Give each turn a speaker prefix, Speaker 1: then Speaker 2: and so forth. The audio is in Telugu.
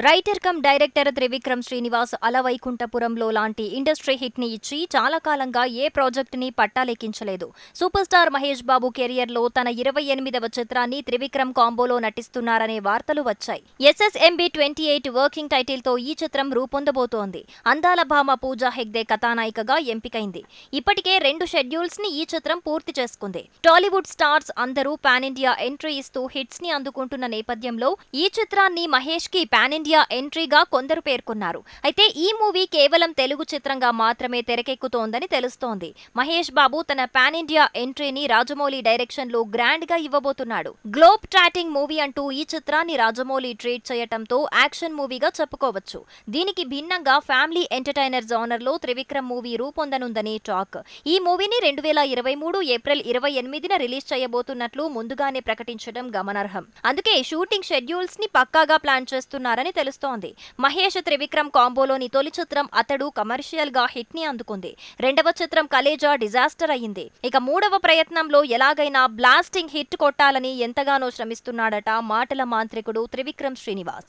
Speaker 1: Writer cum director Trivikram Srinivas అలవైకుంఠపురంలో లాంటి ఇండస్ట్రీ హిట్ ని ఇచ్చి చాలా కాలంగా ఏ ప్రాజెక్ట్ ని పట్టాలెక్కించలేదు. Super star Mahesh Babu career లో తన 28వ చిత్రాన్ని త్రివిక్రమ్ కాంబోలో నటిస్తున్నారనే వార్తలు వచ్చాయి. SSMB 28 వర్కింగ్ టైటిల్ తో ఈ చిత్రం రూపొందబోతోంది. అందాల భామ పూజా హెగ్డే కథానాయికగా ఎంపికైంది. ఇప్పటికే 2 షెడ్యూల్స్ ని ఈ చిత్రం పూర్తి చేసుకుంది. టాలీవుడ్ స్టార్స్ అందరూ పాన్ ఇండియా ఎంట్రీ ఇస్తూ హిట్స్ ని అందుకుంటున్న నేపథ్యంలో ఈ చిత్రాన్ని మహేష్ కి పాన్ ఇండియా ఎంట్రీగా కొందరు పేర్కొన్నారు. అయితే ఈ మూవీ కేవలం తెలుగు చిత్రంగా మాత్రమే తెరకెక్కుతోందని తెలుస్తోంది. మహేష్ బాబు తన పాన్ ఇండియా ఎంట్రీని రాజమౌళి డైరెక్షన్ లో గ్రాండ్ గా ఇవ్వబోతున్నాడు. గ్లోబ్ ట్రాటింగ్ మూవీ అంటూ ఈ చిత్రాన్ని రాజమౌళి ట్రీట్ చేయటంతో యాక్షన్ మూవీగా చెప్పుకోవచ్చు. దీనికి భిన్నంగా ఫ్యామిలీ ఎంటర్టైనర్ జోనర్ లో త్రివిక్రమ్ మూవీ రూపొందనుందని టాక్. ఈ మూవీని 2023 ఏప్రిల్ 28న రిలీజ్ చేయబోతున్నట్లు ముందుగానే ప్రకటించడం గమనార్హం. అందుకే షూటింగ్ షెడ్యూల్స్ ని పక్కాగా ప్లాన్ చేస్తున్నారని తెలుస్తోంది. మహేష్ త్రివిక్రమ్ కాంబోలోని తొలి చిత్రం అతడు కమర్షియల్ గా హిట్ ని అందుకుంది. రెండవ చిత్రం కలేజా డిజాస్టర్ అయ్యింది. ఇక మూడవ ప్రయత్నంలో ఎలాగైనా బ్లాస్టింగ్ హిట్ కొట్టాలని ఎంతగానో శ్రమిస్తున్నాడట మాటల మాంత్రికుడు త్రివిక్రమ్ శ్రీనివాస్.